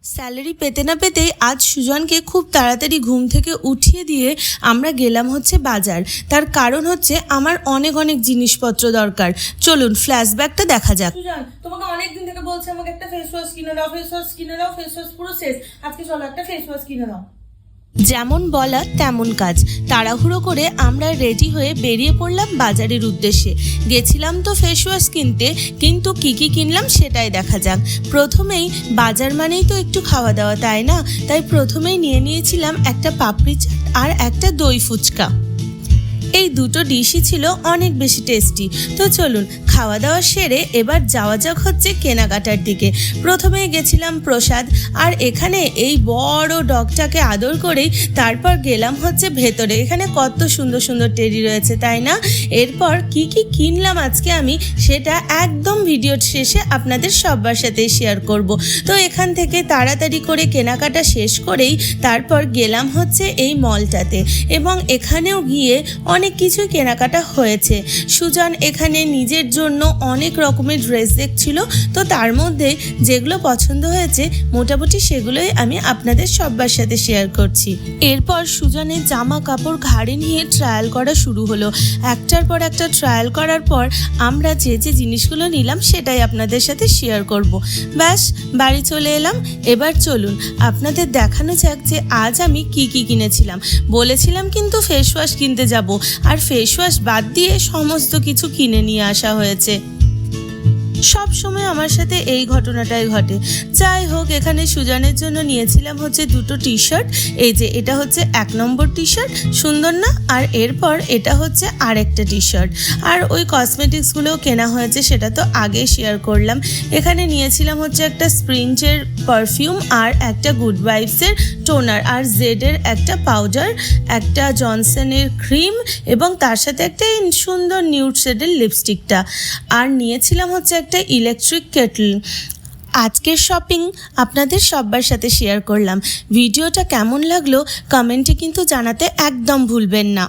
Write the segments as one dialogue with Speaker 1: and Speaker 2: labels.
Speaker 1: Salary পেতে না পেতেই আজ সুজনকে খুব তাড়াতাড়ি ঘুম থেকে উঠিয়ে দিয়ে আমরা গেলাম হচ্ছে বাজার। তার কারণ হচ্ছে আমার অনেক অনেক জিনিসপত্র দরকার। চলুন ফ্ল্যাশব্যাকটা দেখা যাক।
Speaker 2: সুজন, তোমাকে অনেকদিন থেকে বলছে আমাকে একটা ফেস ওয়াশ কিনে দাও, ফেস ওয়াশ কিনে দাও, ফেস ওয়াশ পুরো শেষ। আজকে চলো একটা ফেস ওয়াশ কিনে দাও।
Speaker 1: যেমন বলা তেমন কাজ। তাড়াহুড়ো করে আমরা রেডি হয়ে বেরিয়ে পড়লাম বাজারের উদ্দেশ্যে। গেছিলাম তো ফেস ওয়াশ কিনতে, কিন্তু কি কি কিনলাম সেটাই দেখা যাক। প্রথমেই বাজার মানেই তো একটু খাওয়া দাওয়া, তাই না? তাই প্রথমেই নিয়ে নিয়েছিলাম একটা পাপড়ি চাট আর একটা দই ফুচকা। এই দুটো ডিশই ছিল অনেক বেশি টেস্টি। তো চলুন খাওয়া দাওয়া সেরে এবার যাওয়া যাক হচ্ছে কেনাকাটার দিকে। প্রথমেই গেছিলাম প্রসাদ, আর এখানে এই বড় ডগটাকে আদর করেই তারপর গেলাম হচ্ছে ভেতরে। এখানে কত সুন্দর সুন্দর টেডি রয়েছে, তাই না? এরপর কি কি কিনলাম আজকে আমি সেটা একদম ভিডিওর শেষে আপনাদের সবার সাথে শেয়ার করব। তো এখান থেকে তাড়াতাড়ি করে কেনাকাটা শেষ করেই তারপর গেলাম হচ্ছে এই মলটাতে, এবং এখানেও গিয়ে অনেক কিছুই কেনাকাটা হয়েছে। সুজন এখানে নিজের জন্য অনেক রকমের ড্রেস দেখছিল, তো তার মধ্যে যেগুলো পছন্দ হয়েছে মোটামুটি সেগুলোই আমি আপনাদের সবার সাথে শেয়ার করছি। এরপর সুজনের জামা কাপড় ঘাড়ে নিয়ে ট্রায়াল করা শুরু হলো। একটার পর একটা ট্রায়াল করার পর আমরা যে যে জিনিসগুলো নিলাম সেটাই আপনাদের সাথে শেয়ার করব। ব্যাস বাড়ি চলে এলাম। এবার চলুন আপনাদের দেখানো যাক যে আজ আমি কি কি কিনেছিলাম। বলেছিলাম কিন্তু ফেস ওয়াশ কিনতে যাব, আর ফেস ওয়াশ বাদ দিয়ে সমস্ত কিছু কিনে নিয়ে আসা হয়েছে। সব সময় আমার সাথে এই ঘটনাটাই ঘটে। যাই হোক, এখানে সুজনের জন্য নিয়েছিলাম হচ্ছে দুটো টি শার্ট। এই যে এটা হচ্ছে 1 নম্বর টি শার্ট, সুন্দর না? আর এরপর এটা হচ্ছে আরেকটা টি শার্ট। আর ওই কসমেটিক্সগুলোও কেনা হয়েছে, সেটা তো আগে শেয়ার করলাম। এখানে নিয়েছিলাম হচ্ছে একটা স্প্রিঞ্চের পারফিউম, আর একটা গুড ভাইবসের টোনার, আর জেডের একটা পাউডার, একটা জনসনের ক্রিম, এবং তার সাথে একটা সুন্দর নিউড শেডের লিপস্টিকটা। আর নিয়েছিলাম হচ্ছে একটা ইলেকট্রিক কেটল। আজকের শপিং আপনাদের সবার সাথে শেয়ার করলাম। ভিডিওটা কেমন লাগলো কমেন্টে কিন্তু জানাতে একদম ভুলবেন না।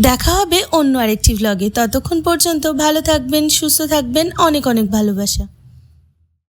Speaker 1: দেখা হবে অন্য আরেকটি ভ্লগে। ততক্ষণ পর্যন্ত ভালো থাকবেন, সুস্থ থাকবেন। অনেক অনেক ভালোবাসা।